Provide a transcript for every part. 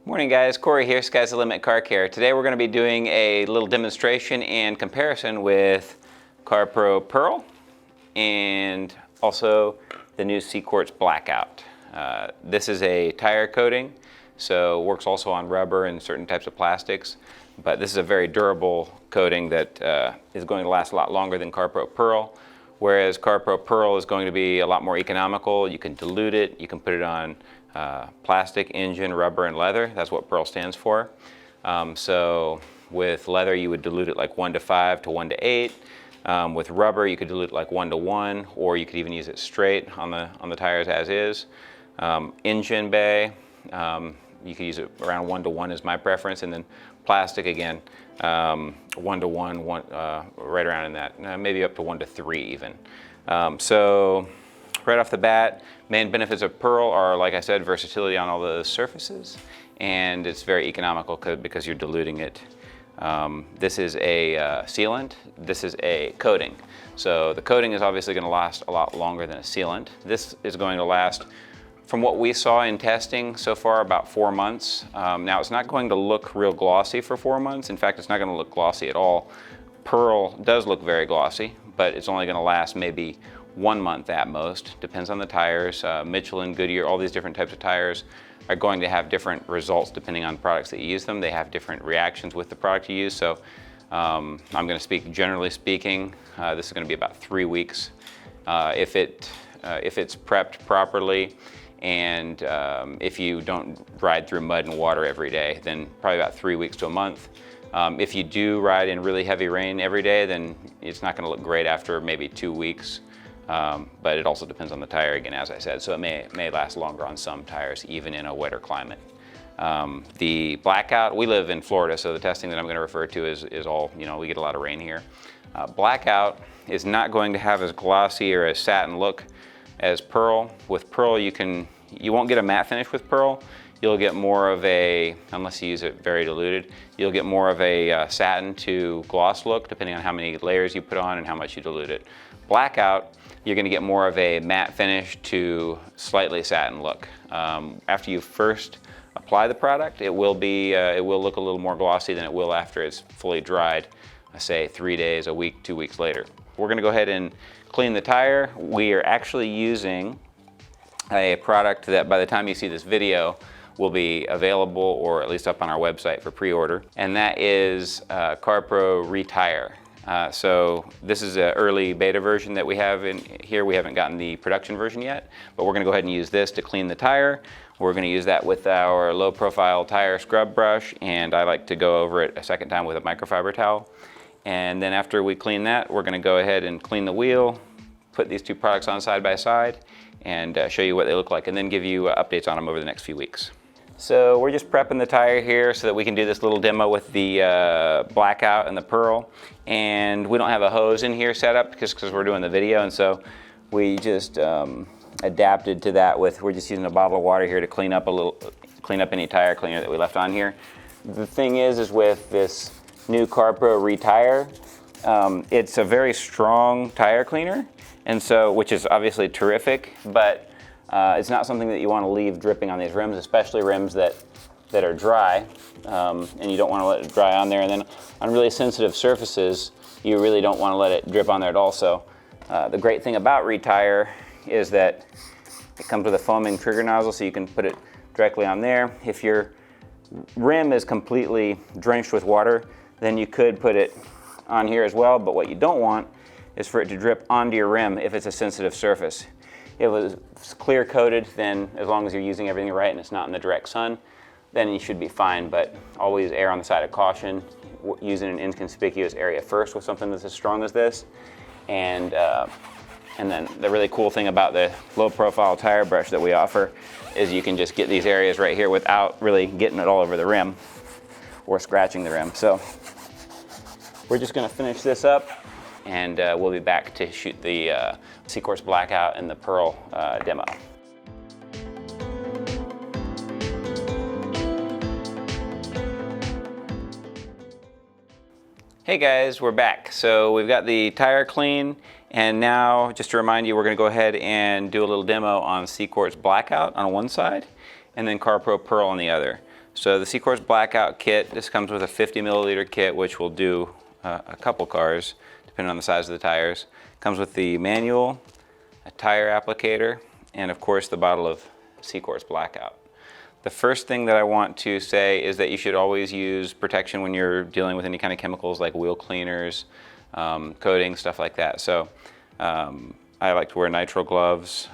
Morning guys, Corey here, Sky's the Limit Car Care. Today we're going to be doing a little demonstration and comparison with Carpro Pearl and also the new CQUARTZ BlackOut. This is a tire coating, so works also on rubber and certain types of plastics, but this is a very durable coating that is going to last a lot longer than Carpro Pearl, whereas Carpro Pearl is going to be a lot more economical. You can dilute it, you can put it on plastic, engine, rubber, and leather. That's what Pearl stands for. So with leather, you would dilute it like 1:5 to 1:8. With rubber, you could dilute it like 1:1, or you could even use it straight on the tires as is. Engine bay, you could use it around 1:1 is my preference, and then plastic again, 1:1, right around in that, maybe up to 1:3 even. So right off the bat, main benefits of Pearl are, like I said, versatility on all the surfaces, and it's very economical because you're diluting it. This is a sealant, this is a coating. So the coating is obviously going to last a lot longer than a sealant. This is going to last, from what we saw in testing so far, about 4 months. Now it's not going to look real glossy for 4 months. In fact, it's not going to look glossy at all. Pearl does look very glossy, but it's only going to last maybe 1 month at most. Depends on the tires. Michelin, Goodyear, all these different types of tires are going to have different results depending on products that you use them. They have different reactions with the product you use. So I'm going to speak generally speaking. This is going to be about 3 weeks. If it's prepped properly, and if you don't ride through mud and water every day, then probably about 3 weeks to a month. If you do ride in really heavy rain every day, then it's not going to look great after maybe 2 weeks. But it also depends on the tire again, as I said, so it may last longer on some tires, even in a wetter climate. The BlackOut, we live in Florida, so the testing that I'm going to refer to is all, we get a lot of rain here. BlackOut is not going to have as glossy or as satin look as Pearl. With Pearl, you won't get a matte finish with Pearl. You'll get more of a, unless you use it very diluted, you'll get more of a satin to gloss look, depending on how many layers you put on and how much you dilute it. BlackOut, you're going to get more of a matte finish to slightly satin look. After you first apply the product, it will look a little more glossy than it will after it's fully dried, say 3 days, a week, 2 weeks later. We're going to go ahead and clean the tire. We are actually using a product that by the time you see this video will be available, or at least up on our website for pre-order, and that is Carpro Retire. So this is an early beta version that we have in here. We haven't gotten the production version yet, but we're going to go ahead and use this to clean the tire. We're going to use that with our low profile tire scrub brush, and I like to go over it a second time with a microfiber towel. And then after we clean that, we're going to go ahead and clean the wheel, put these two products on side by side, and show you what they look like, and then give you updates on them over the next few weeks. So we're just prepping the tire here so that we can do this little demo with the BlackOut and the Pearl. And we don't have a hose in here set up because we're doing the video, and so we just adapted to that we're just using a bottle of water here to clean up any tire cleaner that we left on here. The thing is with this new Carpro Retire, it's a very strong tire cleaner, and so, which is obviously terrific, but it's not something that you want to leave dripping on these rims, especially rims that are dry, and you don't want to let it dry on there. And then on really sensitive surfaces, you really don't want to let it drip on there at all. So the great thing about Retire is that it comes with a foaming trigger nozzle, so you can put it directly on there. If your rim is completely drenched with water, then you could put it on here as well, but what you don't want is for it to drip onto your rim if it's a sensitive surface. If it was clear coated, then as long as you're using everything right and it's not in the direct sun, then you should be fine, but always err on the side of caution, using an inconspicuous area first with something that's as strong as this. And then the really cool thing about the low profile tire brush that we offer is you can just get these areas right here without really getting it all over the rim or scratching the rim. So we're just going to finish this up, and we'll be back to shoot the CQUARTZ BlackOut and the Pearl demo. Hey guys, we're back. So we've got the tire clean, and now just to remind you, we're going to go ahead and do a little demo on CQUARTZ BlackOut on one side and then Carpro Pearl on the other. So the CQUARTZ BlackOut kit, this comes with a 50 milliliter kit, which will do a couple cars, depending on the size of the tires. Comes with the manual, a tire applicator, and of course the bottle of CQUARTZ BlackOut. The first thing that I want to say is that you should always use protection when you're dealing with any kind of chemicals like wheel cleaners, coatings, stuff like that. So I like to wear nitrile gloves.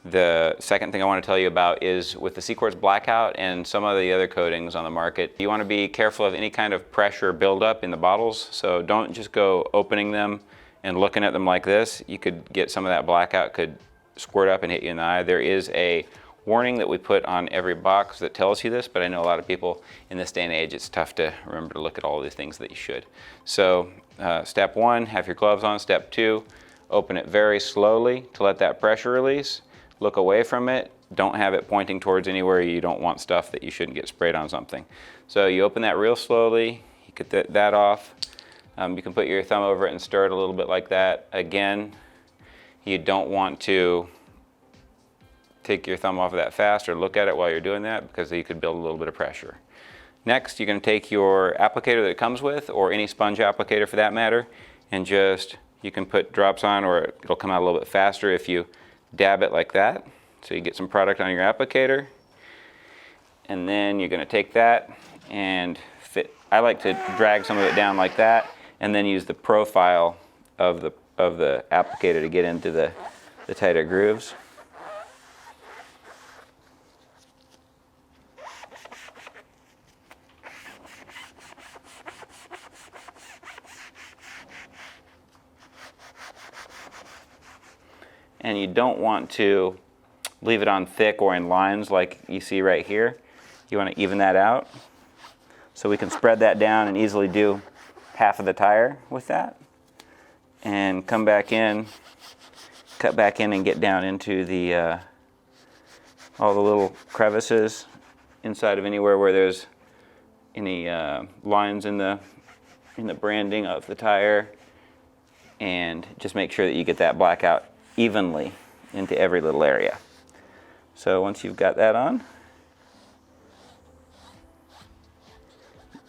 The second thing I want to tell you about is with the CQUARTZ BlackOut and some of the other coatings on the market, you want to be careful of any kind of pressure buildup in the bottles. So don't just go opening them and looking at them like this. You could get some of that BlackOut could squirt up and hit you in the eye. There is a warning that we put on every box that tells you this, but I know a lot of people in this day and age, it's tough to remember to look at all of the things that you should. So step one, have your gloves on. Step two, open it very slowly to let that pressure release. Look away from it. Don't have it pointing towards anywhere you don't want stuff that you shouldn't get sprayed on something. So you open that real slowly, you get that off. You can put your thumb over it and stir it a little bit like that. Again, you don't want to take your thumb off of that fast or look at it while you're doing that because you could build a little bit of pressure. Next, you're going to take your applicator that it comes with, or any sponge applicator for that matter, and you can put drops on, or it'll come out a little bit faster if you dab it like that. So you get some product on your applicator, and then you're going to take that and I like to drag some of it down like that, and then use the profile of the applicator to get into the tighter grooves. And you don't want to leave it on thick or in lines like you see right here. You want to even that out. So we can spread that down and easily do half of the tire with that. And come back in, cut back in and get down into the all the little crevices inside of anywhere where there's any lines in the branding of the tire. And just make sure that you get that BlackOut evenly into every little area. So once you've got that on,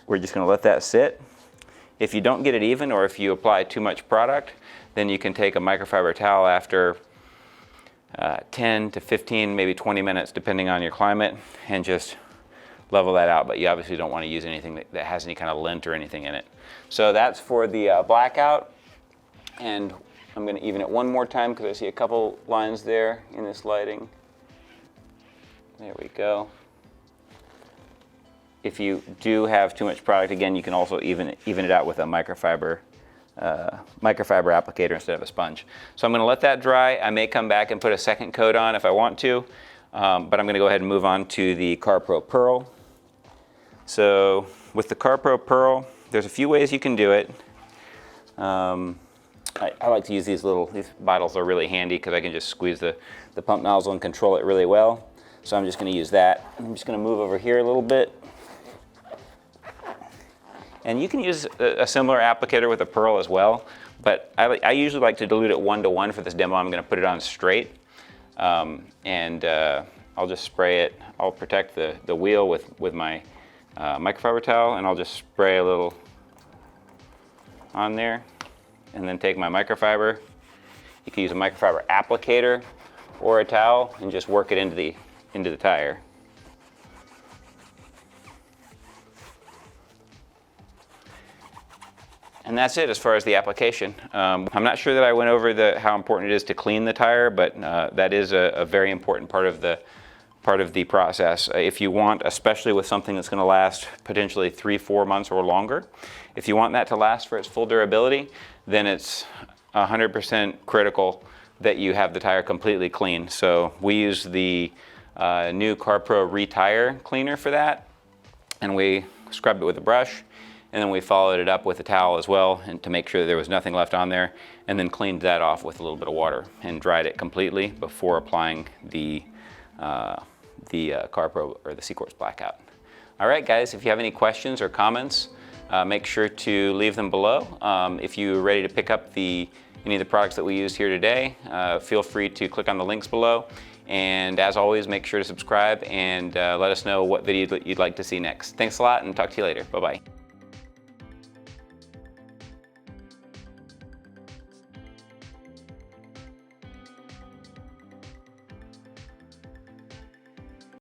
we're just going to let that sit. If you don't get it even, or if you apply too much product, then you can take a microfiber towel after 10 to 15, maybe 20 minutes, depending on your climate, and just level that out. But you obviously don't want to use anything that has any kind of lint or anything in it. So that's for the BlackOut. And I'm going to even it one more time because I see a couple lines there in this lighting. There we go. If you do have too much product, again, you can also even it out with a microfiber applicator instead of a sponge. So I'm going to let that dry. I may come back and put a second coat on if I want to, but I'm going to go ahead and move on to the Carpro Pearl. So with the Carpro Pearl, there's a few ways you can do it. I like to use these bottles are really handy because I can just squeeze the pump nozzle and control it really well. So I'm just going to use that. I'm just going to move over here a little bit. And you can use a similar applicator with a Pearl as well, but I usually like to dilute it 1-to-1 for this demo. I'm going to put it on straight, and I'll just spray it. I'll protect the wheel with my microfiber towel, and I'll just spray a little on there. And then take my microfiber. You can use a microfiber applicator or a towel and just work it into the tire. And that's it as far as the application. I'm not sure that I went over how important it is to clean the tire, but that is a very important part of the process. If you want, especially with something that's going to last potentially 3-4 months or longer, if you want that to last for its full durability, then it's 100% critical that you have the tire completely clean. So we use the new Carpro Retire cleaner for that, and we scrubbed it with a brush, and then we followed it up with a towel as well, and to make sure that there was nothing left on there, and then cleaned that off with a little bit of water and dried it completely before applying the Carpro or the CQUARTZ BlackOut. All right, guys, if you have any questions or comments, make sure to leave them below. If you're ready to pick up any of the products that we used here today, feel free to click on the links below. And as always, make sure to subscribe and let us know what video you'd like to see next. Thanks a lot, and talk to you later. Bye-bye.